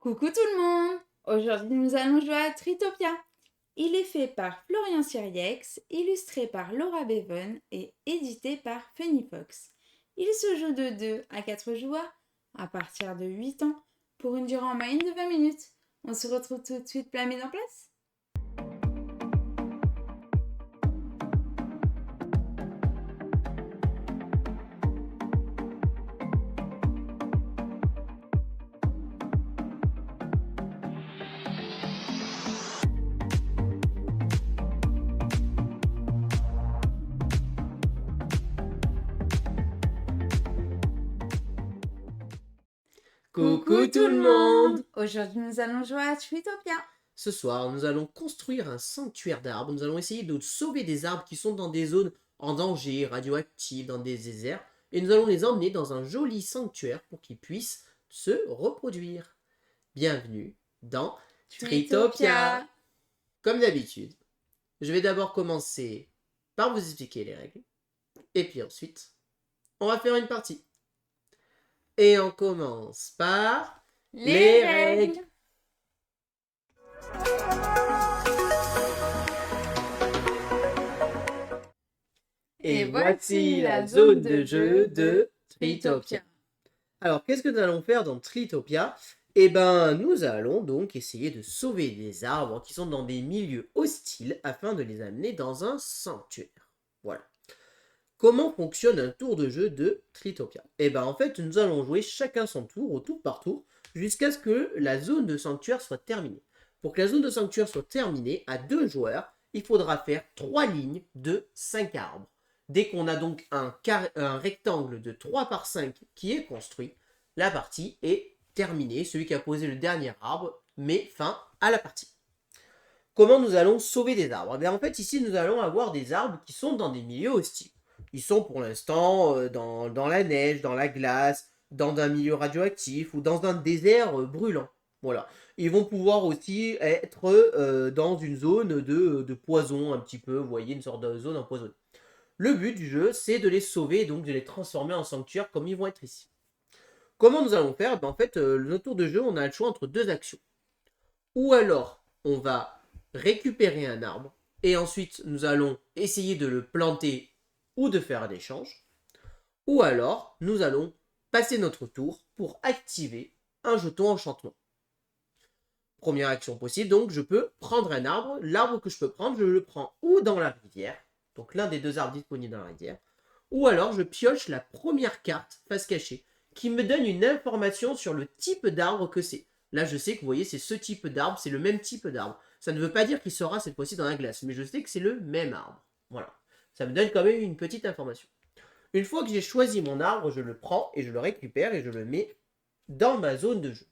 Coucou tout le monde! Aujourd'hui nous allons jouer à Tritopia. Il est fait par Florian Siriex, illustré par Laura Bevan et édité par Fox. Il se joue de 2 à 4 joueurs à partir de 8 ans pour une durée en moyenne de 20 minutes. On se retrouve tout de suite pour la mise en place. Coucou tout le monde! Aujourd'hui nous allons jouer à Tritopia. Ce soir, nous allons construire un sanctuaire d'arbres. Nous allons essayer de sauver des arbres qui sont dans des zones en danger, radioactives, dans des déserts. Et nous allons les emmener dans un joli sanctuaire pour qu'ils puissent se reproduire. Bienvenue dans Tritopia! Comme d'habitude, je vais d'abord commencer par vous expliquer les règles. Et puis ensuite, on va faire une partie. Et on commence par Les règles. Et voici la zone de jeu de Tritopia. Alors, qu'est-ce que nous allons faire dans Tritopia? Eh ben, nous allons donc essayer de sauver des arbres qui sont dans des milieux hostiles afin de les amener dans un sanctuaire. Voilà. Comment fonctionne un tour de jeu de Tritopia? Eh ben, en fait, nous allons jouer chacun son tour, au tour par tour, jusqu'à ce que la zone de sanctuaire soit terminée. Pour que la zone de sanctuaire soit terminée, à 2 joueurs, il faudra faire 3 lignes de 5 arbres. Dès qu'on a donc un rectangle de 3 par 5 qui est construit, la partie est terminée. Celui qui a posé le dernier arbre met fin à la partie. Comment nous allons sauver des arbres? En fait, ici, nous allons avoir des arbres qui sont dans des milieux hostiles. Ils sont pour l'instant dans la neige, dans la glace, dans un milieu radioactif ou dans un désert brûlant. Voilà. Ils vont pouvoir aussi être dans une zone de poison un petit peu, vous voyez, une sorte de zone empoisonnée. Le but du jeu, c'est de les sauver, donc de les transformer en sanctuaire comme ils vont être ici. Comment nous allons faire? En fait, notre tour de jeu, on a le choix entre 2 actions. Ou alors, on va récupérer un arbre, et ensuite, nous allons essayer de le planter ou de faire un échange. Ou alors, nous allons passer notre tour pour activer un jeton enchantement. Première action possible, donc je peux prendre un arbre. L'arbre que je peux prendre, je le prends ou dans la rivière, donc l'un des 2 arbres disponibles dans la rivière, ou alors je pioche la première carte face cachée, qui me donne une information sur le type d'arbre que c'est. Là, je sais que vous voyez, c'est ce type d'arbre, c'est le même type d'arbre. Ça ne veut pas dire qu'il sera cette fois-ci dans la glace, mais je sais que c'est le même arbre. Voilà. Ça me donne quand même une petite information. Une fois que j'ai choisi mon arbre, je le prends et je le récupère et je le mets dans ma zone de jeu.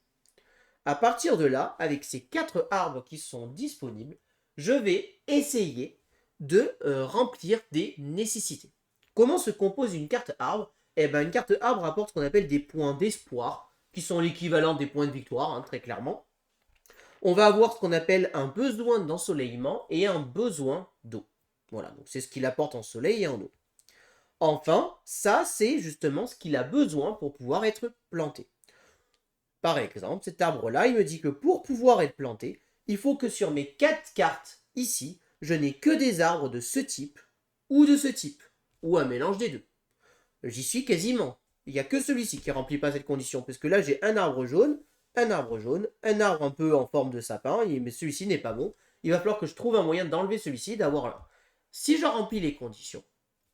À partir de là, avec ces 4 arbres qui sont disponibles, je vais essayer de remplir des nécessités. Comment se compose une carte arbre? Eh bien, une carte arbre apporte ce qu'on appelle des points d'espoir, qui sont l'équivalent des points de victoire, très clairement. On va avoir ce qu'on appelle un besoin d'ensoleillement et un besoin d'eau. Voilà, donc c'est ce qu'il apporte en soleil et en eau. Enfin, ça, c'est justement ce qu'il a besoin pour pouvoir être planté. Par exemple, cet arbre-là, il me dit que pour pouvoir être planté, il faut que sur mes 4 cartes ici, je n'ai que des arbres de ce type ou de ce type, ou un mélange des deux. J'y suis quasiment. Il n'y a que celui-ci qui ne remplit pas cette condition, parce que là j'ai un arbre jaune, un arbre un peu en forme de sapin, mais celui-ci n'est pas bon. Il va falloir que je trouve un moyen d'enlever celui-ci, d'avoir là. Si je remplis les conditions,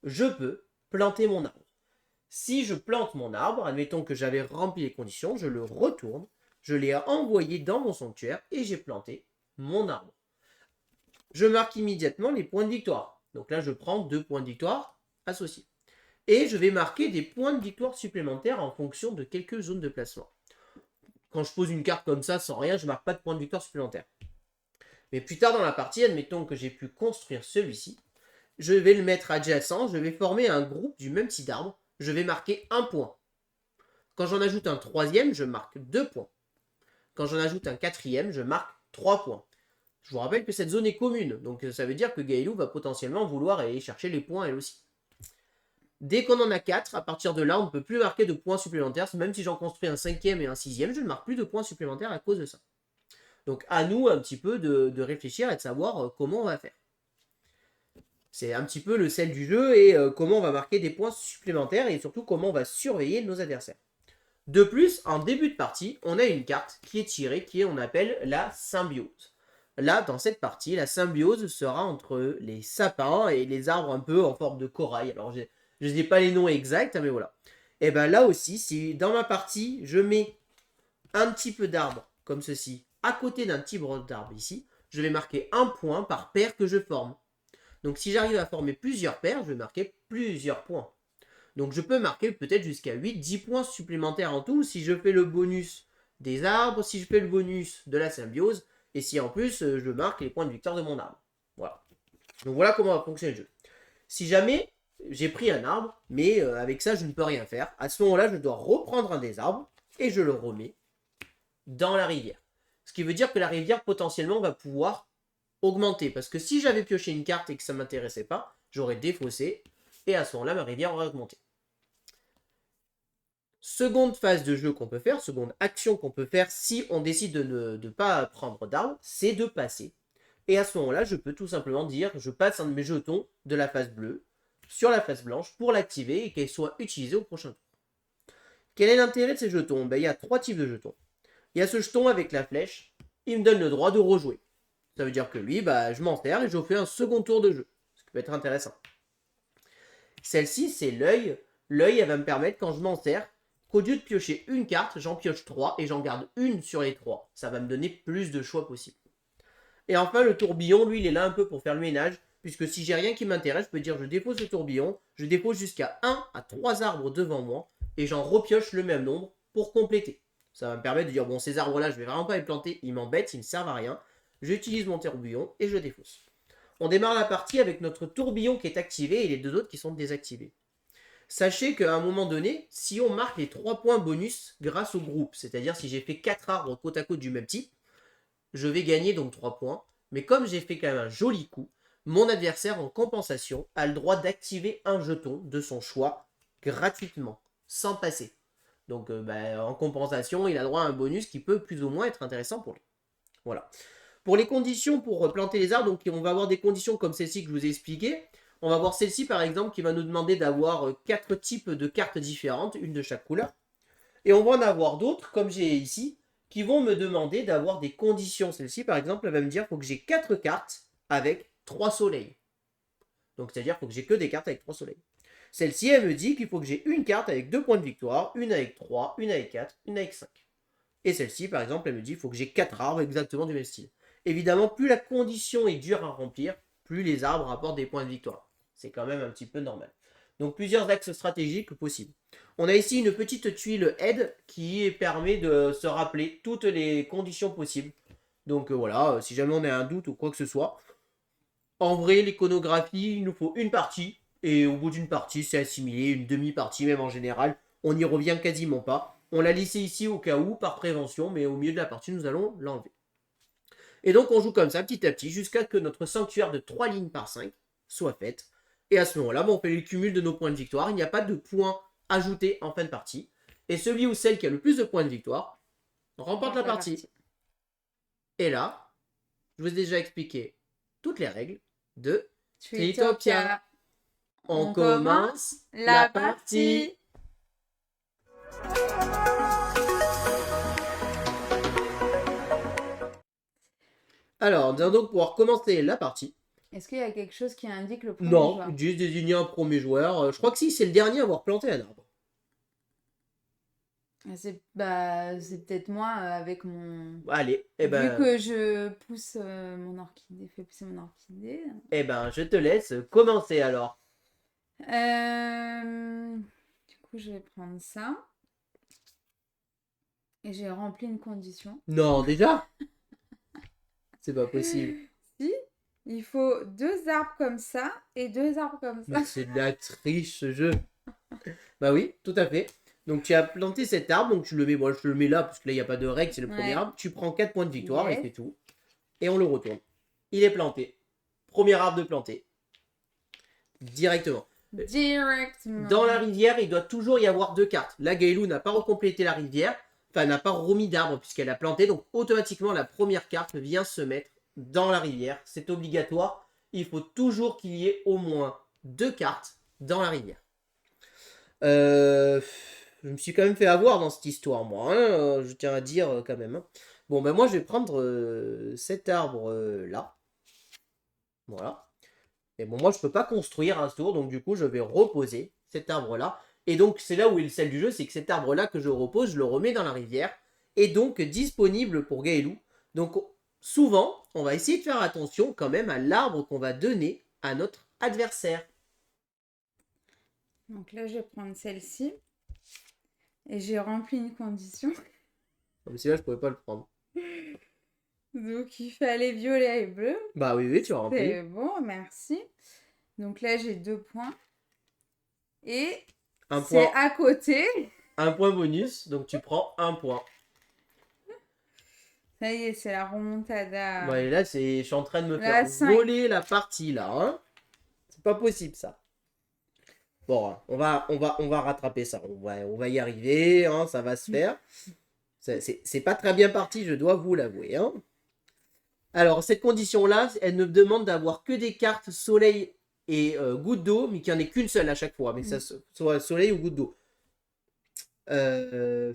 je peux planter mon arbre. Si je plante mon arbre, admettons que j'avais rempli les conditions, je le retourne, je l'ai envoyé dans mon sanctuaire et j'ai planté mon arbre. Je marque immédiatement les points de victoire. Donc là, je prends 2 points de victoire associés. Et je vais marquer des points de victoire supplémentaires en fonction de quelques zones de placement. Quand je pose une carte comme ça, sans rien, je ne marque pas de points de victoire supplémentaires. Mais plus tard dans la partie, admettons que j'ai pu construire celui-ci, je vais le mettre adjacent, je vais former un groupe du même type d'arbre, je vais marquer 1 point. Quand j'en ajoute un 3e, je marque 2 points. Quand j'en ajoute un 4e, je marque 3 points. Je vous rappelle que cette zone est commune, donc ça veut dire que Gaëlou va potentiellement vouloir aller chercher les points elle aussi. Dès qu'on en a 4, à partir de là, on ne peut plus marquer de points supplémentaires. Même si j'en construis un 5e et un 6e, je ne marque plus de points supplémentaires à cause de ça. Donc à nous un petit peu de réfléchir et de savoir comment on va faire. C'est un petit peu le sel du jeu et comment on va marquer des points supplémentaires et surtout comment on va surveiller nos adversaires. De plus, en début de partie, on a une carte qui est tirée, on appelle la symbiose. Là, dans cette partie, la symbiose sera entre les sapins et les arbres un peu en forme de corail. Alors, je ne dis pas les noms exacts, mais voilà. Et bien là aussi, si dans ma partie, je mets un petit peu d'arbre, comme ceci, à côté d'un petit brin d'arbre ici, je vais marquer un point par paire que je forme. Donc si j'arrive à former plusieurs paires, je vais marquer plusieurs points. Donc je peux marquer peut-être jusqu'à 8-10 points supplémentaires en tout si je fais le bonus des arbres, si je fais le bonus de la symbiose, et si en plus je marque les points de victoire de mon arbre. Voilà. Donc voilà comment va fonctionner le jeu. Si jamais j'ai pris un arbre, mais avec ça je ne peux rien faire, à ce moment-là je dois reprendre un des arbres et je le remets dans la rivière. Ce qui veut dire que la rivière potentiellement va pouvoir augmenter. Parce que si j'avais pioché une carte et que ça ne m'intéressait pas, j'aurais défaussé. Et à ce moment-là, ma rivière aurait augmenté. Seconde phase de jeu qu'on peut faire, seconde action qu'on peut faire si on décide de ne pas prendre d'arbre, c'est de passer. Et à ce moment-là, je peux tout simplement dire, je passe un de mes jetons de la phase bleue sur la phase blanche pour l'activer et qu'elle soit utilisée au prochain tour. Quel est l'intérêt de ces jetons? Il y a 3 types de jetons. Il y a ce jeton avec la flèche, il me donne le droit de rejouer. Ça veut dire que lui, je m'en sers et je fais un second tour de jeu. Ce qui peut être intéressant. Celle-ci, c'est l'œil. L'œil, elle va me permettre, quand je m'en sers, qu'au lieu de piocher une carte, j'en pioche 3 et j'en garde une sur les 3. Ça va me donner plus de choix possibles. Et enfin, le tourbillon, lui, il est là un peu pour faire le ménage. Puisque si j'ai rien qui m'intéresse, je peux dire je dépose le tourbillon, je dépose jusqu'à 1 à 3 arbres devant moi et j'en repioche le même nombre pour compléter. Ça va me permettre de dire bon, ces arbres-là, je vais vraiment pas les planter, ils m'embêtent, ils ne servent à rien. J'utilise mon tourbillon et je défausse. On démarre la partie avec notre tourbillon qui est activé et les 2 autres qui sont désactivés. Sachez qu'à un moment donné, si on marque les 3 points bonus grâce au groupe, c'est-à-dire si j'ai fait 4 arbres côte à côte du même type, je vais gagner donc 3 points. Mais comme j'ai fait quand même un joli coup, mon adversaire en compensation a le droit d'activer un jeton de son choix gratuitement, sans passer. Donc en compensation, il a droit à un bonus qui peut plus ou moins être intéressant pour lui. Voilà. Pour les conditions pour planter les arbres, donc on va avoir des conditions comme celle-ci que je vous ai expliquées. On va voir celle-ci par exemple qui va nous demander d'avoir 4 types de cartes différentes, une de chaque couleur. Et on va en avoir d'autres, comme j'ai ici, qui vont me demander d'avoir des conditions. Celle-ci par exemple, elle va me dire qu'il faut que j'ai 4 cartes avec 3 soleils. Donc c'est-à-dire qu'il faut que j'ai que des cartes avec 3 soleils. Celle-ci, elle me dit qu'il faut que j'ai une carte avec 2 points de victoire, une avec 3, une avec 4, une avec 5. Et celle-ci, par exemple, elle me dit qu'il faut que j'ai 4 arbres exactement du même style. Évidemment, plus la condition est dure à remplir, plus les arbres apportent des points de victoire. C'est quand même un petit peu normal. Donc plusieurs axes stratégiques possibles. On a ici une petite tuile aide qui permet de se rappeler toutes les conditions possibles. Donc voilà, si jamais on a un doute ou quoi que ce soit. En vrai, l'iconographie, il nous faut une partie. Et au bout d'une partie, c'est assimilé, une demi-partie même en général. On n'y revient quasiment pas. On l'a laissé ici au cas où, par prévention, mais au milieu de la partie, nous allons l'enlever. Et donc on joue comme ça, petit à petit, jusqu'à ce que notre sanctuaire de 3 lignes par 5 soit faite. Et à ce moment-là, on fait le cumul de nos points de victoire. Il n'y a pas de points ajoutés en fin de partie. Et celui ou celle qui a le plus de points de victoire remporte la partie. Et là, je vous ai déjà expliqué toutes les règles de Treetopia. On commence la partie. Alors, nous allons donc pouvoir commencer la partie. Est-ce qu'il y a quelque chose qui indique le premier joueur? Non, juste désigner un premier joueur. Je crois que si, c'est le dernier à avoir planté un arbre. C'est peut-être moi avec mon... Allez, Vu que je pousse mon orchidée, fais pousser mon orchidée. Je te laisse commencer alors. Du coup, je vais prendre ça. Et j'ai rempli une condition. Non, déjà? C'est pas possible. Si, il faut 2 arbres comme ça et 2 arbres comme ça. Mais c'est de la triche ce jeu. Bah oui, tout à fait. Donc tu as planté cet arbre, donc tu le mets, moi je le mets là parce que là il n'y a pas de règle, c'est le premier arbre. Tu prends 4 points de victoire et c'est tout. Et on le retourne. Il est planté. Premier arbre de planté. Directement. Directement. Dans la rivière, il doit toujours y avoir 2 cartes. Là, Gaëlou n'a pas recomplété la rivière, enfin n'a pas remis d'arbre puisqu'elle a planté, donc automatiquement la première carte vient se mettre dans la rivière. C'est obligatoire. Il faut toujours qu'il y ait au moins 2 cartes dans la rivière. Je me suis quand même fait avoir dans cette histoire, moi, hein, je tiens à dire quand même. Hein. Bon, ben moi je vais prendre cet arbre là. Voilà. Et bon, moi je peux pas construire un tour, donc du coup je vais reposer cet arbre là. Et donc c'est là où est le sel du jeu, c'est que cet arbre là que je repose, je le remets dans la rivière. Et donc disponible pour Gaëlou. Donc souvent, on va essayer de faire attention quand même à l'arbre qu'on va donner à notre adversaire. Donc là, je vais prendre celle-ci. Et j'ai rempli une condition. Comme si là je pouvais pas le prendre. Donc il fallait violet et bleu. Bah oui, tu as rempli. C'est bon, merci. Donc là, j'ai 2 points. Et c'est à côté. Un point bonus, donc tu prends un point. Ça y est, c'est la remontada. Ouais, là, je suis en train de me faire voler la partie, là. Hein, c'est pas possible, ça. Bon, hein, on va rattraper ça. On va y arriver, hein, ça va se faire. C'est pas très bien parti, je dois vous l'avouer. Hein. Alors, cette condition-là, elle ne demande d'avoir que des cartes soleil et goutte d'eau, mais qu'il n'y en ait qu'une seule à chaque fois. Mais que ça soit soleil ou goutte d'eau. Ouais,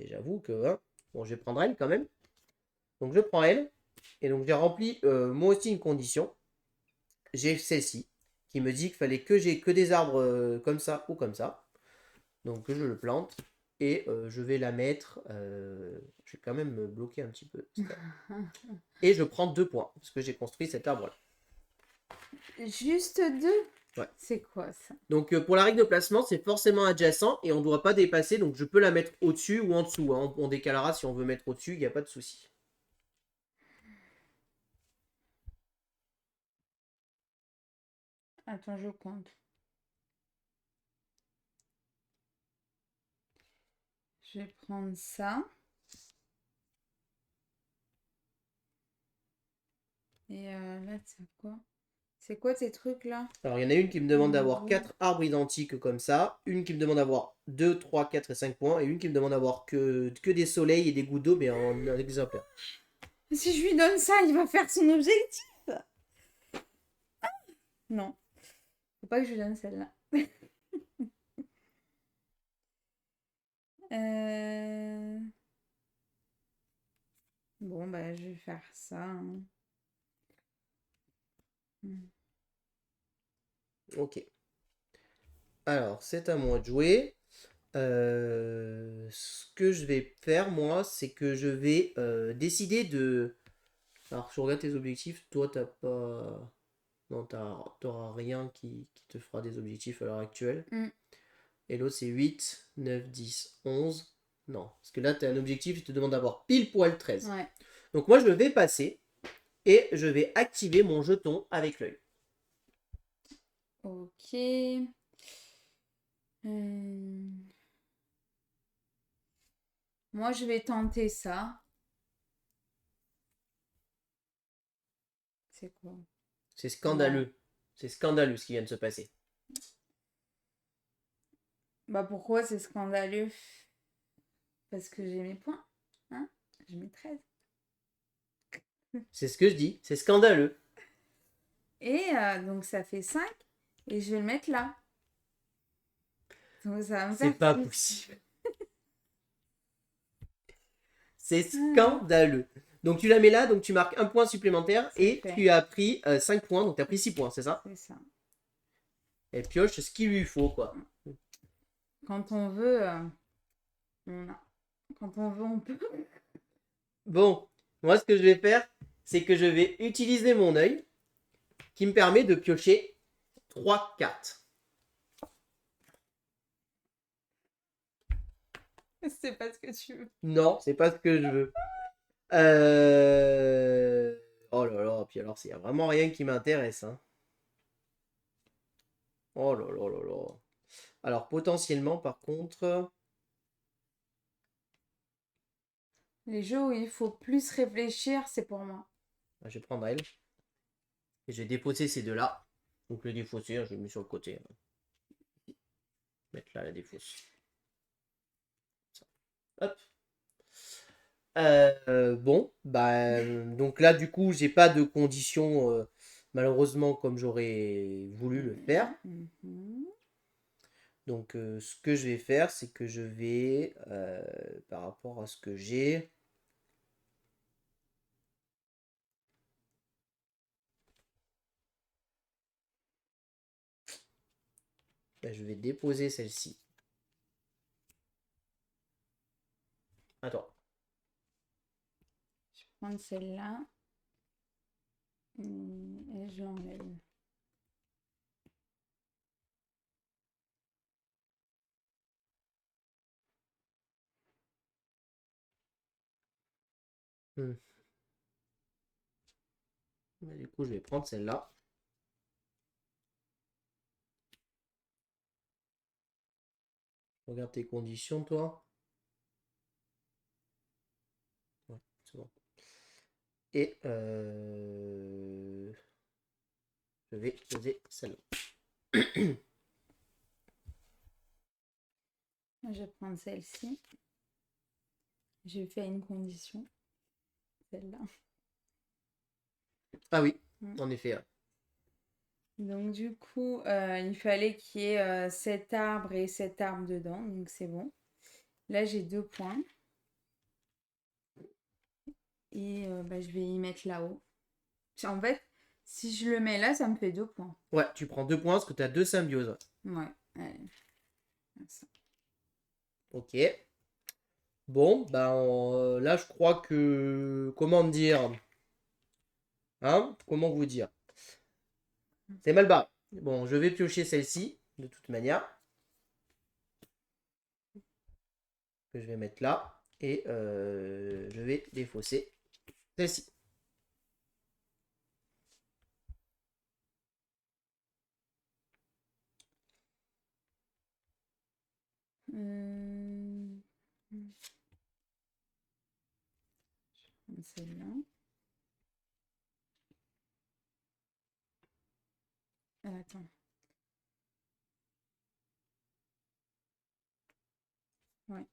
j'avoue que... Hein, bon, je vais prendre elle quand même. Donc, je prends elle. Et donc, j'ai rempli moi aussi une condition. J'ai celle-ci qui me dit qu'il fallait que j'ai que des arbres comme ça ou comme ça. Donc, je le plante. Et je vais la mettre... je vais quand même me bloquer un petit peu. Et je prends 2 points. Parce que j'ai construit cet arbre-là. Juste 2 ? Ouais. C'est quoi ça? Donc pour la règle de placement, c'est forcément adjacent et on ne doit pas dépasser. Donc je peux la mettre au-dessus ou en dessous. Hein. On décalera si on veut mettre au-dessus, il n'y a pas de souci. Attends, je compte. Je vais prendre ça. Et là, c'est quoi? C'est quoi ces trucs-là? Alors il y en a une qui me demande d'avoir 4 arbres identiques comme ça. Une qui me demande d'avoir 2, 3, 4 et 5 points. Et une qui me demande d'avoir que des soleils et des gouttes d'eau, mais en exemplaire. Si je lui donne ça, il va faire son objectif. Non. Faut pas que je lui donne celle-là. Bon, bah, je vais faire ça. Hein. Ok. Alors, c'est à moi de jouer. Ce que je vais faire, moi, c'est que je vais décider de... Alors, je regarde tes objectifs. Toi, t'as pas... Non, t'auras rien qui te fera des objectifs à l'heure actuelle. Et l'autre, c'est 8, 9, 10, 11. Non, parce que là, tu as un objectif, il te demande d'avoir pile poil 13. Ouais. Donc moi, je vais passer et je vais activer mon jeton avec l'œil. Ok. Moi, je vais tenter ça. C'est quoi? C'est scandaleux. Ouais. C'est scandaleux ce qui vient de se passer. Bah pourquoi c'est scandaleux? Parce que j'ai mes points. Hein? J'ai mes 13. C'est ce que je dis. C'est scandaleux. Et donc ça fait 5. Et je vais le mettre là. Donc ça va me faire c'est pas possible. C'est scandaleux. Donc tu la mets là, donc tu marques un point supplémentaire et tu as pris 5 points, donc tu as pris 6 points, c'est ça? C'est ça. Elle pioche ce qu'il lui faut, quoi. Quand on veut, on a. Quand on veut, on peut. Bon, moi ce que je vais faire, c'est que je vais utiliser mon œil qui me permet de piocher 3 cartes. C'est pas ce que tu veux. Non, c'est pas ce que je veux. Oh là là, puis alors, il n'y a vraiment rien qui m'intéresse. Hein. Oh là là là là. Alors, potentiellement, par contre... Les jeux où il faut plus réfléchir, c'est pour moi. Je vais prendre elle. Et je vais déposer ces deux-là. Donc le défausser, je le mets sur le côté. Mettre là la défausse. Hop. Bon, bah, donc là, du coup, j'ai pas de conditions, malheureusement, comme j'aurais voulu le faire. Donc, ce que je vais faire, c'est que je vais, par rapport à ce que j'ai, bah, je vais déposer celle-ci. Attends. Je vais prendre celle-là. Et je l'enlève. Du coup, je vais prendre celle-là. Regarde tes conditions, toi. Ouais, c'est bon. Et je vais poser celle-là. Je vais prendre celle-ci. J'ai fait une condition. Celle-là. Ah oui, en effet. Ouais. Donc du coup, il fallait qu'il y ait cet arbre et cet arbre dedans. Donc c'est bon. Là, j'ai 2 points. Et bah, je vais y mettre là-haut. En fait, si je le mets là, ça me fait 2 points. Ouais, tu prends 2 points parce que tu as 2 symbioses. Ouais, allez. Ça. Ok. Bon, ben là, je crois que... Comment dire? Hein? Comment vous dire? C'est mal barré. Bon, je vais piocher celle-ci, de toute manière. Que je vais mettre là. Et je vais défausser celle-ci. Celle-là. Attends. Ouais.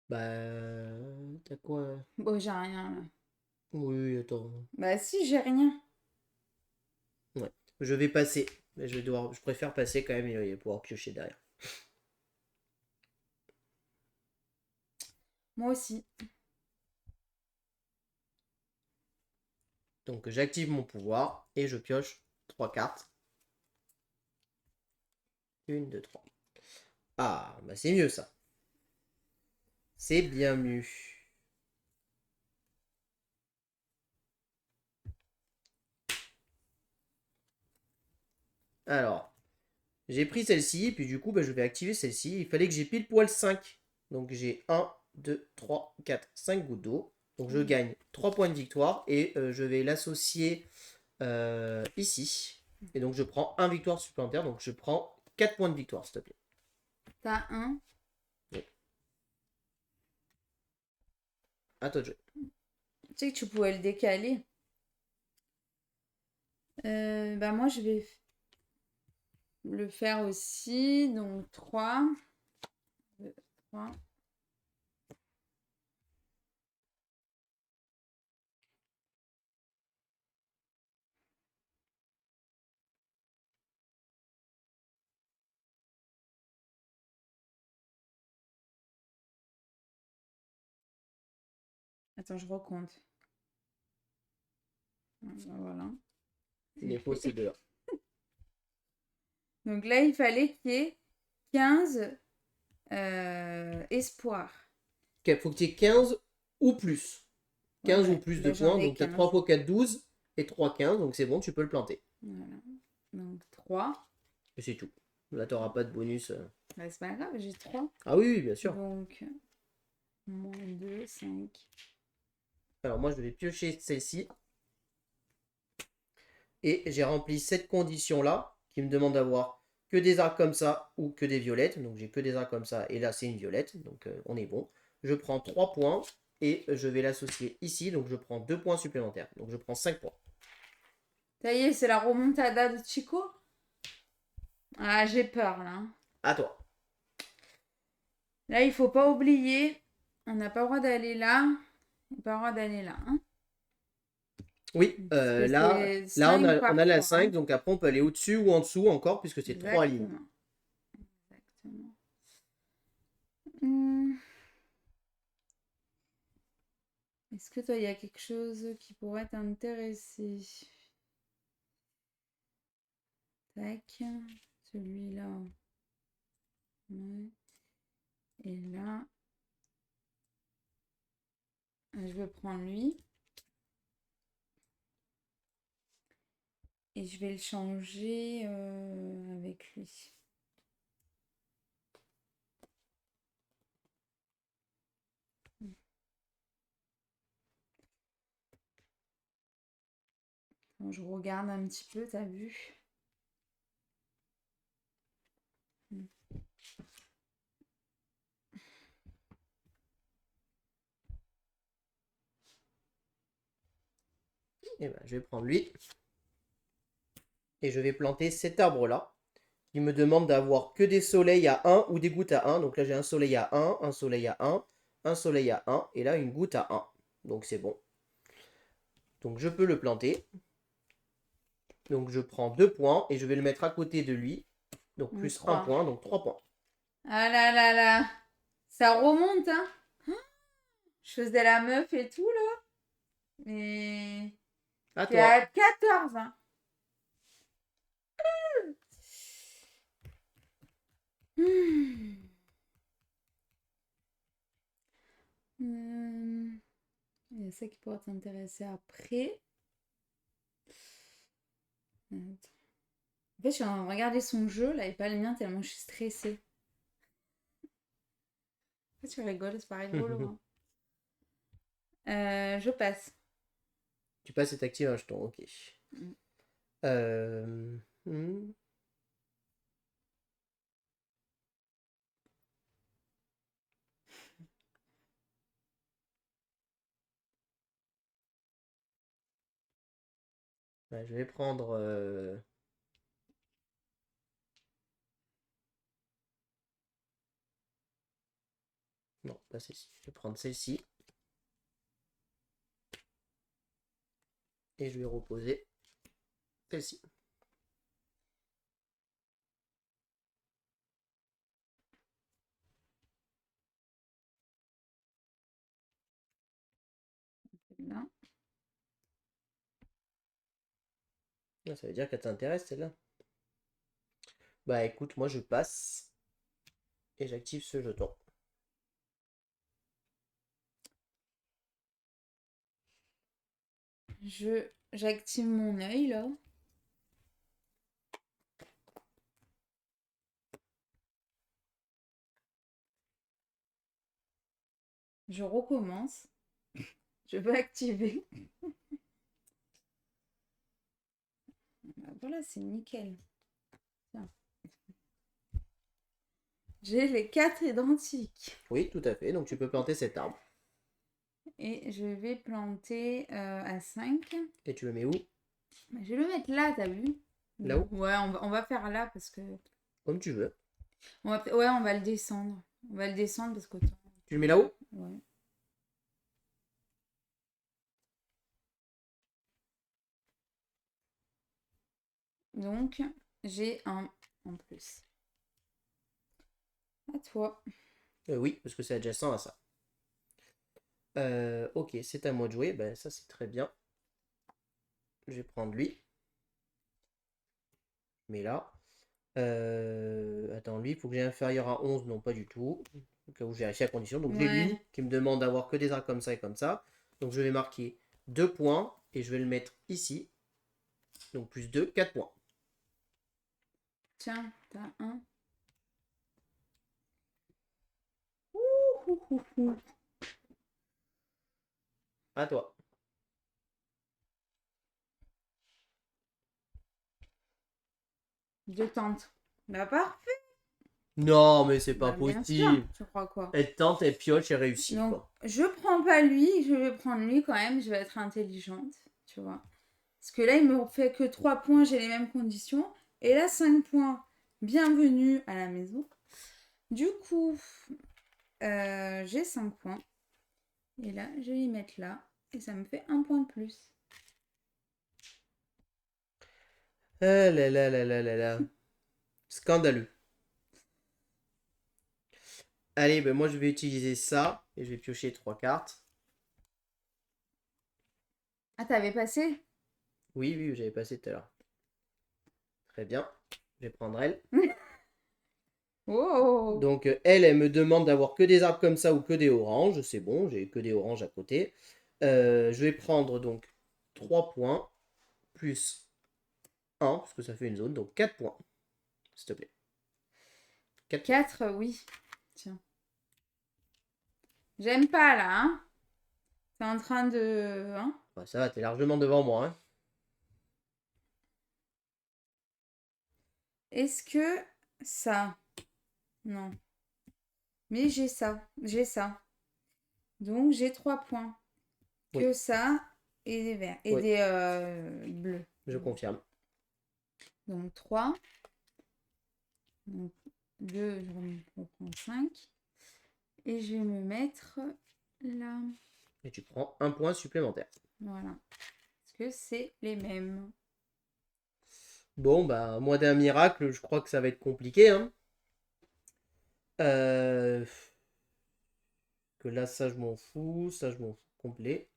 Bah... T'as quoi? Bon, j'ai rien là. Oui, attends. Bah si, j'ai rien. Ouais. Je vais passer. Mais je préfère passer quand même et pouvoir piocher derrière. Moi aussi. Donc j'active mon pouvoir et je pioche 3 cartes. 1, 2, 3. Ah, bah c'est mieux ça. C'est bien mieux. Alors, j'ai pris celle-ci, puis du coup, bah, je vais activer celle-ci. Il fallait que j'ai pile poil 5. Donc j'ai 1, 2, 3, 4, 5 gouttes d'eau. Donc je gagne 3 points de victoire et je vais l'associer ici. Et donc je prends 1 victoire supplémentaire. Donc je prends 4 points de victoire, s'il te plaît. T'as un. Oui. À toi de jouer. Tu sais que tu pouvais le décaler. Bah moi, je vais le faire aussi. Donc 3. 3. Attends, je recompte. Voilà. Les faux, c'est 2. Donc là, il fallait qu'il y ait 15 espoirs. Il faut que tu aies 15 ou plus. 15 Ouais, ou plus de bah, j'en points. ai Donc tu as 15. 3 x 4, 12 et 3, 15. Donc c'est bon, tu peux le planter. Voilà. Donc 3. Et c'est tout. Là, tu n'auras pas de bonus. Bah, c'est pas grave, j'ai 3. Ah oui, oui, bien sûr. Donc, moins 2, 5. Alors moi, je vais piocher celle-ci. Et j'ai rempli cette condition-là. qui me demande d'avoir que des arcs comme ça ou que des violettes. Donc j'ai que des arcs comme ça et là c'est une violette. Donc on est bon. Je prends 3 points et je vais l'associer ici. Donc je prends 2 points supplémentaires. Donc je prends 5 points. Ça y est, c'est la remontada de Chico. Ah, j'ai peur là. À toi. Là, il faut pas oublier, on n'a pas le droit d'aller là. On n'a pas le droit d'aller là. Hein, Oui, parce que là, c'est là 5 on a la parfois. 5. Hein. Donc après on peut aller au-dessus ou en dessous encore puisque c'est 3 lignes. Exactement. Exactement. Hmm. Est-ce que toi, il y a quelque chose qui pourrait t'intéresser? Tac. Celui-là. Ouais. Et là, je vais prendre lui. Et je vais le changer avec lui. Attends, je regarde un petit peu, t'as vu? Et ben, je vais prendre lui. Et je vais planter cet arbre-là. Qui me demande d'avoir que des soleils à 1 ou des gouttes à 1. Donc là j'ai un soleil à 1, un soleil à 1, un soleil à 1 et là une goutte à 1. Donc c'est bon. Donc je peux le planter. Donc je prends 2 points et je vais le mettre à côté de lui. Donc Donc, plus 1 3. point, donc 3 points. Ah là là là. Ça remonte, hein? Je faisais la meuf et tout, là. Mais... À T'es toi. à 14, hein? Hmm. Il y a ça qui pourrait t'intéresser après. Attends. En fait, je suis en train de regarder son jeu, là, et pas le mien, tellement je suis stressée. En fait, tu rigoles, c'est pas rigolo, hein. Je passe. Tu passes et t'actives un jeton, ok. Mm. Euh... hmm. Ouais, je vais prendre... Non, pas celle-ci. Je vais prendre celle-ci. Et je vais reposer celle-ci. Là. Ah, ça veut dire qu'elle t'intéresse celle-là. Bah écoute, moi je passe. Et j'active ce jeton. J'active mon œil, là. Je recommence. Je veux activer. Bah, voilà, c'est nickel. Tiens. J'ai les 4 identiques. Oui, tout à fait. Donc tu peux planter cet arbre. Et je vais planter à 5. Et tu le mets où? Je vais le mettre là, t'as vu? Là-haut? Ouais, on va faire là parce que... Comme tu veux. Ouais, on va le descendre. On va le descendre parce que... Tu le mets là-haut? Ouais. Donc, j'ai un en plus. À toi. Oui, parce que c'est adjacent à ça. Ok, c'est à moi de jouer. Ben, ça, c'est très bien. Je vais prendre lui. Mais là. Attends, lui, il faut que j'ai inférieur à 11. Non, pas du tout. Au cas où j'ai vérifié la condition. Donc, j'ai lui Ouais. qui me demande d'avoir que des arcs comme ça et comme ça. Donc, je vais marquer 2 points. Et je vais le mettre ici. Donc, plus 2, 4 points. Tiens, t'as un. Ouh, ouh, ouh, ouh. À toi. Je tente. Bah parfait. Non, mais c'est pas Bah, bien possible. sûr. Tu crois quoi? Elle tente, elle pioche, elle réussit, Donc, quoi. je prends pas lui, je vais prendre lui quand même. Je vais être intelligente, tu vois. Parce que là, il me fait que 3 points, j'ai les mêmes conditions. Et là, 5 points. Bienvenue à la maison. Du coup, j'ai 5 points. Et là, je vais y mettre là. Et ça me fait 1 point de plus. Ah là là là là là là. Scandaleux. Allez, ben moi je vais utiliser ça. Et je vais piocher 3 cartes. Ah, t'avais passé? Oui, oui, j'avais passé tout à l'heure. Très bien. Je vais prendre elle. Oh! Donc elle me demande d'avoir que des arbres comme ça ou que des oranges. C'est bon, j'ai que des oranges à côté. Je vais prendre donc 3 points plus 1, parce que ça fait une zone, donc 4 points. S'il te plaît. 4, oui. Tiens. J'aime pas là, hein? T'es en train de... Hein? Ouais, ça va, t'es largement devant moi. Hein. Est-ce que ça... Non. Mais j'ai ça. J'ai ça. Donc, j'ai 3 points. Oui. Que ça et des verts. Et Oui. des bleus. Je confirme. Donc, 3. Donc, 2, je reprends 5. Et je vais me mettre là. Et tu prends un point supplémentaire. Voilà. Parce que c'est les mêmes. Bon, bah, moi d'un miracle, je crois que ça va être compliqué. Hein. Que là, ça, je m'en fous. Ça, je m'en fous complet.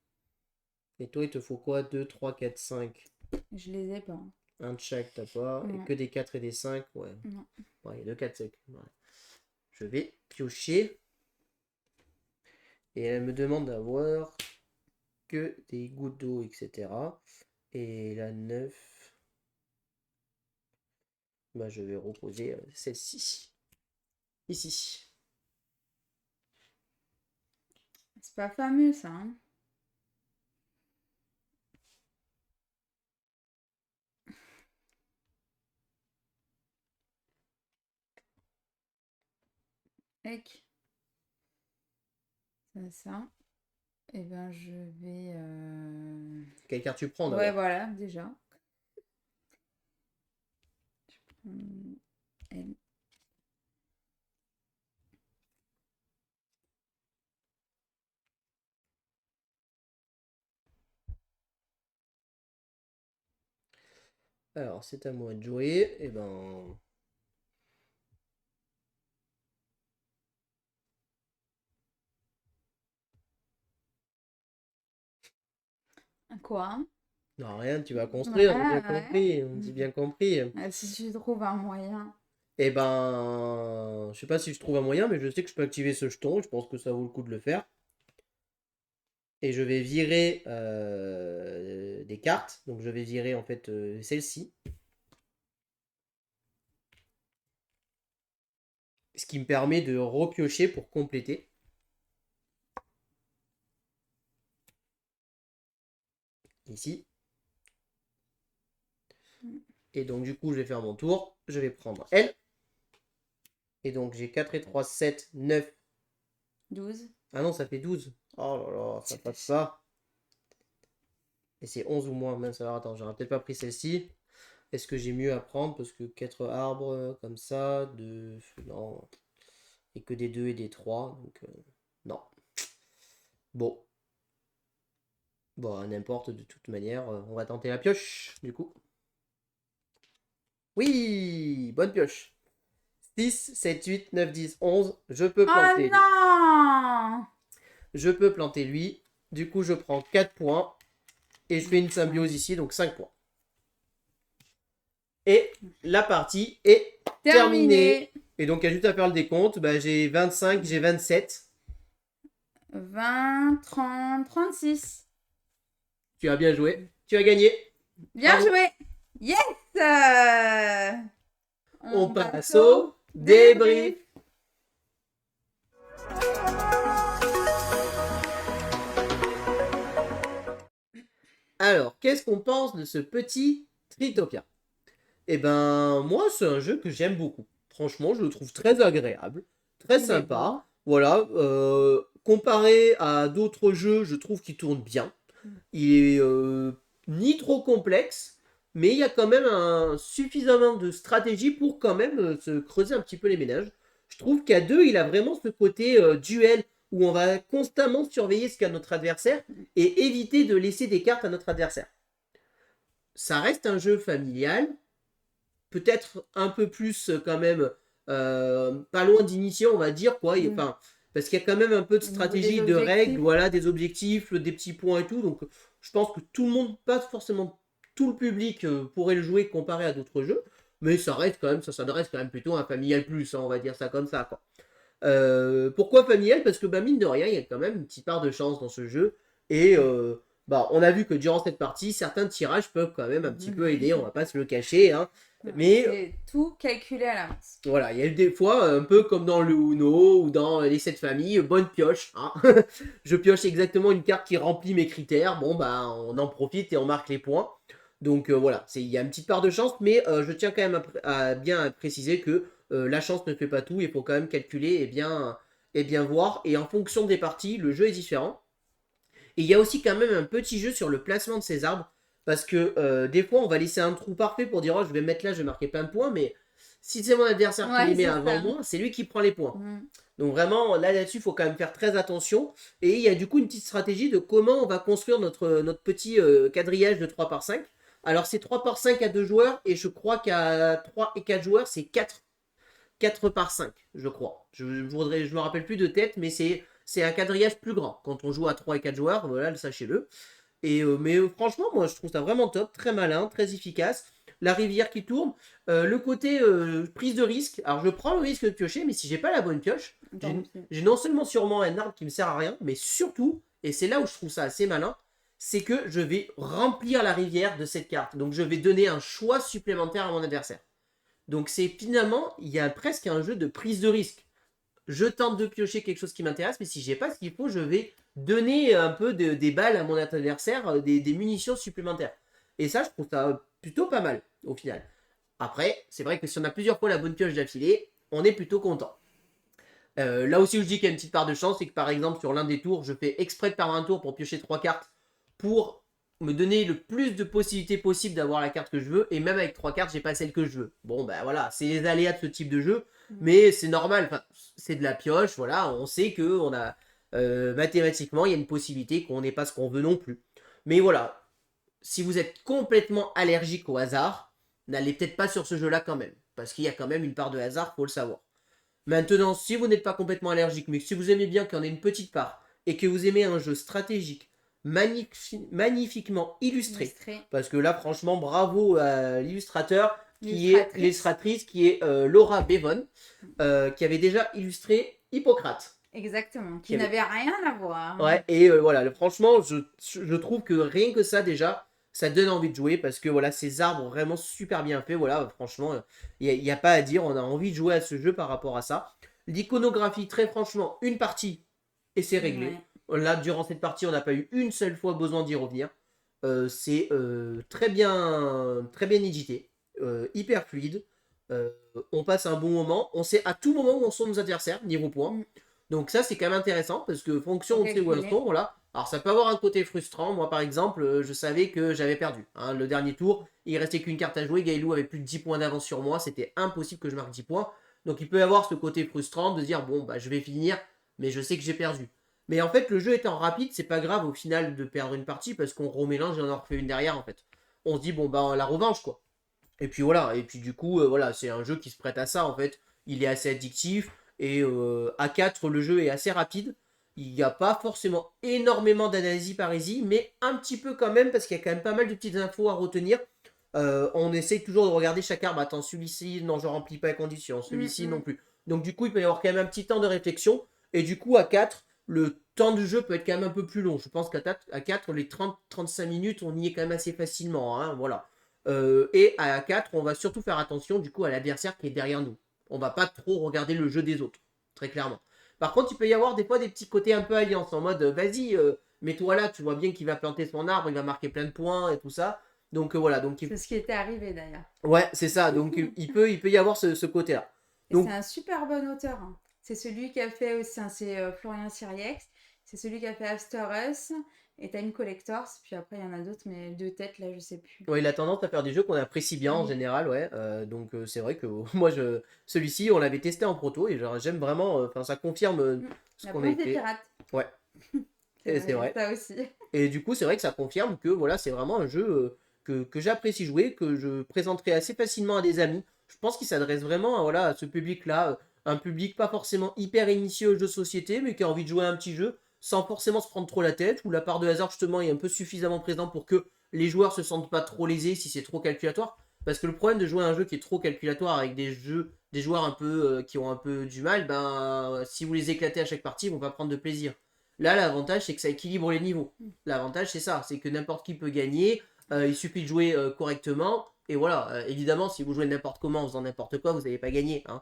Et toi, il te faut quoi? 2, 3, 4, 5. Je les ai pas. Un de chaque, t'as pas. Non. Et que des 4 et des 5. Ouais. Non. Ouais, il y a 2, 4, 5. Ouais. Je vais piocher. Et elle me demande d'avoir que des gouttes d'eau, etc. Et la 9, bah, je vais reposer celle-ci. Ici. C'est pas fameux ça. Hein. Ec. Ça. Et ben je vais... Quelle carte tu prends Ouais, d'abord? voilà, déjà. Elle. Alors, c'est à moi de jouer. Et ben. Quoi? Non, rien, tu vas construire, j'ai bien Ouais. compris. J'ai bien compris. Si tu trouves un moyen. Et ben. Je sais pas si je trouve un moyen, mais je sais que je peux activer ce jeton. Je pense que ça vaut le coup de le faire. Et je vais virer des cartes. Donc, je vais virer en fait celle-ci. Ce qui me permet de repiocher pour compléter. Ici. Et donc du coup je vais faire mon tour. Je vais prendre elle. Et donc j'ai 4 et 3, 7, 9. 12. Ah non, ça fait 12. Oh là là, ça passe pas. Et c'est 11 ou moins. Mince, alors attends, j'aurais peut-être pas pris celle-ci. Est-ce que j'ai mieux à prendre? Parce que 4 arbres comme ça, 2... Non. Et que des 2 et des 3. Donc non. Bon. Bon, n'importe de toute manière. On va tenter la pioche, du coup. Oui, bonne pioche. 6, 7, 8, 9, 10, 11. Je peux planter. Oh non! Je peux planter lui. Du coup, je prends 4 points. Et je fais une symbiose ici, donc 5 points. Et la partie est terminée. Et donc, il y a juste à faire le décompte. Bah, j'ai 25, j'ai 27. 20, 30, 36. Tu as bien joué. Tu as gagné. Bien Bravo. joué! Yes! On passe au débrief. Alors, qu'est-ce qu'on pense de ce petit Tritopia? Et ben moi c'est un jeu que j'aime beaucoup. Franchement, je le trouve très agréable, très Il est beau. sympa. Voilà, comparé à d'autres jeux, je trouve qu'il tourne bien. Mm. Il est ni trop complexe, mais il y a quand même suffisamment de stratégie pour quand même se creuser un petit peu les ménages. Je trouve qu'à deux, il a vraiment ce côté duel où on va constamment surveiller ce qu'a notre adversaire et éviter de laisser des cartes à notre adversaire. Ça reste un jeu familial, peut-être un peu plus quand même, pas loin d'initier, on va dire, quoi. Mm. Enfin, parce qu'il y a quand même un peu de Au niveau des stratégie, de règles, objectifs. voilà, des objectifs, des petits points et tout. Donc, je pense que tout le monde, pas forcément tout le public, pourrait le jouer comparé à d'autres jeux. Mais ça reste quand même, ça reste quand même plutôt un familial plus, hein, on va dire ça comme ça, quoi. Pourquoi familial? Parce que bah, mine de rien, il y a quand même une petite part de chance dans ce jeu. Et bah, on a vu que durant cette partie, certains tirages peuvent quand même un petit peu aider, on va pas se le cacher. Hein. Mais C'est tout calculé à l'avance. voilà, il y a eu des fois, un peu comme dans le Uno ou dans les 7 familles, bonne pioche. Hein. Je pioche exactement une carte qui remplit mes critères. Bon, bah, on en profite et on marque les points. Donc voilà, il y a une petite part de chance, mais je tiens quand même à bien préciser que la chance ne fait pas tout. Il faut quand même calculer et bien voir. Et en fonction des parties, le jeu est différent. Et il y a aussi quand même un petit jeu sur le placement de ces arbres. Parce que des fois, on va laisser un trou parfait pour dire oh, je vais mettre là, je vais marquer plein de points. Mais si c'est mon adversaire qui Ouais, les met c'est avant ça. moi, c'est lui qui prend les points. Mm. Donc vraiment, là-dessus, il faut quand même faire très attention. Et il y a du coup une petite stratégie de comment on va construire notre petit quadrillage de 3 par 5. Alors c'est 3 par 5 à 2 joueurs. Et je crois qu'à 3 et 4 joueurs, c'est 4 par 5, je crois. Je me rappelle plus de tête, mais c'est un quadrillage plus grand. Quand on joue à 3 et 4 joueurs, voilà, sachez-le. Et mais franchement, moi je trouve ça vraiment top, très malin, très efficace. La rivière qui tourne, le côté prise de risque. Alors je prends le risque de piocher, mais si j'ai pas la bonne pioche, Tant pis. j'ai non seulement sûrement un arbre qui me sert à rien, mais surtout, et c'est là où je trouve ça assez malin, c'est que je vais remplir la rivière de cette carte. Donc je vais donner un choix supplémentaire à mon adversaire. Donc c'est finalement, il y a presque un jeu de prise de risque. Je tente de piocher quelque chose qui m'intéresse, mais si j'ai pas ce qu'il faut, je vais donner un peu des balles à mon adversaire, des munitions supplémentaires. Et ça, je trouve ça plutôt pas mal, au final. Après, c'est vrai que si on a plusieurs fois la bonne pioche d'affilée, on est plutôt content. Là aussi où je dis qu'il y a une petite part de chance, c'est que par exemple sur l'un des tours, je fais exprès de perdre un tour pour piocher 3 cartes pour me donner le plus de possibilités possibles d'avoir la carte que je veux, et même avec 3 cartes, j'ai pas celle que je veux. Bon ben voilà, c'est les aléas de ce type de jeu, mais c'est normal, enfin, c'est de la pioche, voilà, on sait que on a mathématiquement, il y a une possibilité qu'on n'ait pas ce qu'on veut non plus. Mais voilà, si vous êtes complètement allergique au hasard, n'allez peut-être pas sur ce jeu-là quand même, parce qu'il y a quand même une part de hasard, faut le savoir. Maintenant, si vous n'êtes pas complètement allergique, mais que si vous aimez bien qu'il y en ait une petite part, et que vous aimez un jeu stratégique magnifiquement illustré, Illustré. parce que là, franchement, bravo à l'illustrateur, L'illustratrice. l'illustratrice qui est Laura Bevon, qui avait déjà illustré Hippocrate. Exactement. Qui Qui avait- n'avait rien à voir. Ouais, et voilà, franchement, je trouve que rien que ça, déjà, ça donne envie de jouer, parce que voilà, ces arbres vraiment super bien faits, voilà, franchement, il n'y a pas à dire, on a envie de jouer à ce jeu par rapport à ça. L'iconographie, très franchement, une partie, et c'est réglé. Ouais. Là, durant cette partie, on n'a pas eu une seule fois besoin d'y revenir. C'est très bien édité, hyper fluide. Euh, on passe un bon moment. On sait à tout moment où en sont nos adversaires, niveau points. Mm. Donc ça, c'est quand même intéressant, parce que fonction, Faut on sait où elles calculer. sont, voilà. Alors ça peut avoir un côté frustrant. Moi, par exemple, je savais que j'avais perdu. Hein. Le dernier tour, il restait qu'une carte à jouer. Gaëlou avait plus de 10 points d'avance sur moi. C'était impossible que je marque 10 points. Donc il peut y avoir ce côté frustrant de dire, bon, bah je vais finir, mais je sais que j'ai perdu. Mais en fait, le jeu étant rapide, c'est pas grave au final de perdre une partie, parce qu'on remélange et on en refait une derrière, en fait. On se dit, bon, bah la revanche, quoi. Et puis voilà, et puis du coup, voilà, c'est un jeu qui se prête à ça, en fait. Il est assez addictif, et à 4, le jeu est assez rapide. Il n'y a pas forcément énormément d'analyse parésie, mais un petit peu quand même, parce qu'il y a quand même pas mal de petites infos à retenir. On essaye toujours de regarder chaque arbre. Attends, celui-ci, non, je remplis pas les conditions. Celui-ci, non plus. Donc du coup, il peut y avoir quand même un petit temps de réflexion. Et du coup, à 4, le temps du jeu peut être quand même un peu plus long. Je pense qu'à 4, les 30-35 minutes, on y est quand même assez facilement. Hein, voilà. Et à 4, on va surtout faire attention du coup à l'adversaire qui est derrière nous. On va pas trop regarder le jeu des autres, très clairement. Par contre, il peut y avoir des fois des petits côtés un peu alliance, en mode vas-y, mets-toi là, tu vois bien qu'il va planter son arbre, il va marquer plein de points et tout ça. Donc voilà, donc C'est ce qui était arrivé d'ailleurs. ouais, c'est ça. Donc il peut y avoir ce côté-là. Et Donc c'est un super bon auteur, hein. C'est celui qui a fait aussi, hein, c'est Florian Siriex. C'est celui qui a fait After Us et Time Collectors. Puis après, il y en a d'autres, mais de tête, là, je sais plus. ouais, il a tendance à faire des jeux qu'on apprécie bien en Oui. général, ouais. Donc c'est vrai que moi, celui-ci, on l'avait testé en proto et genre, j'aime vraiment. Enfin, ça confirme ce La qu'on a Bronze des été. Pirates. Ouais, c'est vrai. Ça aussi. Et du coup, c'est vrai que ça confirme que voilà, c'est vraiment un jeu que j'apprécie jouer, que je présenterai assez facilement à des amis. Je pense qu'il s'adresse vraiment à, voilà, à ce public-là, un public pas forcément hyper initié aux jeux de société, mais qui a envie de jouer à un petit jeu sans forcément se prendre trop la tête, où la part de hasard justement est un peu suffisamment présente pour que les joueurs se sentent pas trop lésés si c'est trop calculatoire. Parce que le problème de jouer à un jeu qui est trop calculatoire avec des joueurs un peu qui ont un peu du mal, ben si vous les éclatez à chaque partie, ils vont pas prendre de plaisir. Là, l'avantage, c'est que ça équilibre les niveaux. L'avantage, c'est ça, c'est que n'importe qui peut gagner, il suffit de jouer correctement, et voilà, évidemment, si vous jouez n'importe comment en faisant n'importe quoi, vous n'allez pas gagner, hein.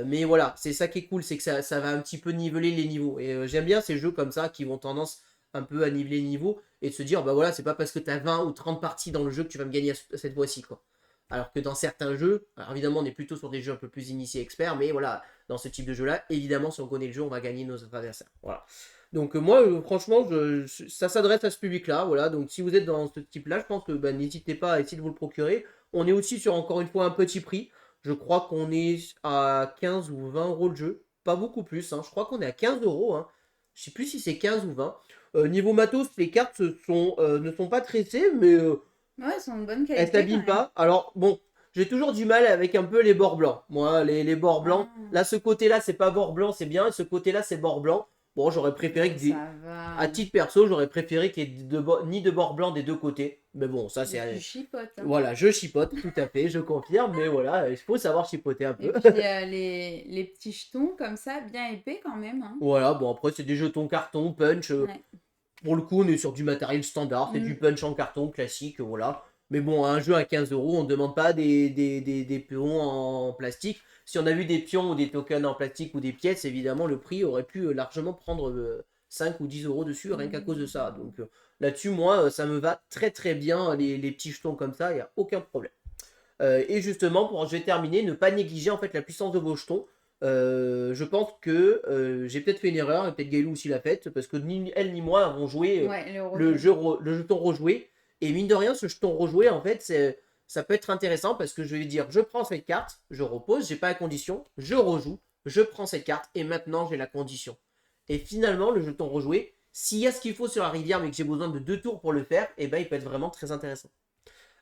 Mais voilà, c'est ça qui est cool, c'est que ça va un petit peu niveler les niveaux. Et j'aime bien ces jeux comme ça qui vont tendance un peu à niveler les niveaux, et de se dire, bah voilà, c'est pas parce que tu as 20 ou 30 parties dans le jeu que tu vas me gagner cette fois-ci, quoi. Alors que dans certains jeux, alors évidemment, on est plutôt sur des jeux un peu plus initiés, experts, mais voilà, dans ce type de jeu-là, évidemment, si on connaît le jeu, on va gagner nos adversaires. Voilà. Donc moi, franchement, ça s'adresse à ce public-là, voilà. Donc si vous êtes dans ce type-là, je pense que bah, n'hésitez pas à essayer de vous le procurer. On est aussi sur, encore une fois, un petit prix. Je crois qu'on est à 15 ou 20 euros le jeu. Pas beaucoup plus, hein. Je crois qu'on est à 15 euros, hein. Je sais plus si c'est 15 ou 20. Niveau matos, les cartes ne sont pas tressées, mais Ouais, elles sont de bonne elles qualité quand s'abîment même. pas. Alors bon, j'ai toujours du mal avec un peu les bords blancs. Moi, les bords blancs, Ah, là, ce côté-là, c'est pas bord blanc, c'est bien. Et ce côté-là, c'est bord blanc. Bon, j'aurais préféré que ça va. à titre perso, j'aurais préféré qu'il y ait ni de bord blanc des deux côtés. Mais bon, ça Mais c'est. tu chipotes, hein. Voilà, je chipote, tout à fait, je confirme. Mais voilà, il faut savoir chipoter un Et peu. puis les petits jetons comme ça, bien épais quand même, hein. Voilà, bon, après, c'est des jetons carton, punch. Ouais. Pour le coup, on est sur du matériel standard, c'est du Mm. punch en carton classique, voilà. Mais bon, un jeu à 15 euros, on ne demande pas des pions en plastique. Si on a vu des pions ou des tokens en plastique ou des pièces, évidemment, le prix aurait pu largement prendre 5 ou 10 euros dessus, rien qu'à cause de ça. Donc là-dessus, moi, ça me va très très bien, les petits jetons comme ça, il n'y a aucun problème. Et justement, je vais terminer, ne pas négliger en fait la puissance de vos jetons. Je pense que j'ai peut-être fait une erreur, et peut-être Gaëlou aussi l'a faite, parce que ni elle ni moi avons joué Ouais, le le, rejeu. le jeton rejoué. Et mine de rien, ce jeton rejoué, en fait, ça peut être intéressant parce que je vais dire, je prends cette carte, je repose, j'ai pas la condition, je rejoue, je prends cette carte, et maintenant j'ai la condition. Et finalement, le jeton rejoué, s'il y a ce qu'il faut sur la rivière, mais que j'ai besoin de 2 tours pour le faire, et ben il peut être vraiment très intéressant.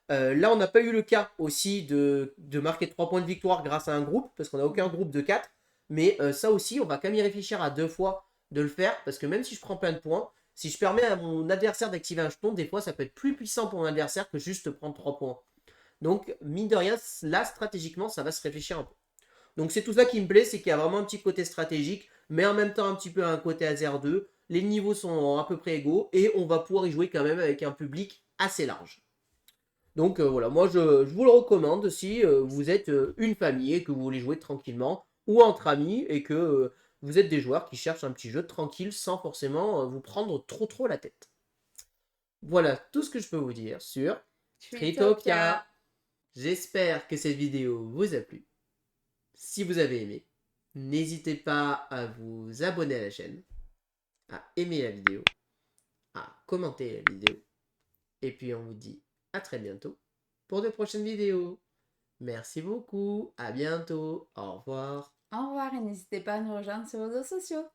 Là, on n'a pas eu le cas aussi de marquer 3 points de victoire grâce à un groupe, parce qu'on n'a aucun groupe de 4. Mais ça aussi, on va quand même y réfléchir à 2 fois de le faire, parce que même si je prends plein de points, si je permets à mon adversaire d'activer un jeton, des fois, ça peut être plus puissant pour mon adversaire que juste prendre 3 points. Donc, mine de rien, là, stratégiquement, ça va se réfléchir un peu. Donc, c'est tout ça qui me plaît, c'est qu'il y a vraiment un petit côté stratégique, mais en même temps, un petit peu un côté Azer 2. Les niveaux sont à peu près égaux, et on va pouvoir y jouer quand même avec un public assez large. Donc voilà, moi je vous le recommande si vous êtes une famille et que vous voulez jouer tranquillement ou entre amis et que vous êtes des joueurs qui cherchent un petit jeu tranquille sans forcément vous prendre trop la tête. Voilà tout ce que je peux vous dire sur Tweetopia. Tritopia. J'espère que cette vidéo vous a plu. Si vous avez aimé, n'hésitez pas à vous abonner à la chaîne, à aimer la vidéo, à commenter la vidéo. Et puis on vous dit à très bientôt pour de prochaines vidéos. Merci beaucoup, à bientôt, au revoir. Au revoir et n'hésitez pas à nous rejoindre sur les réseaux sociaux.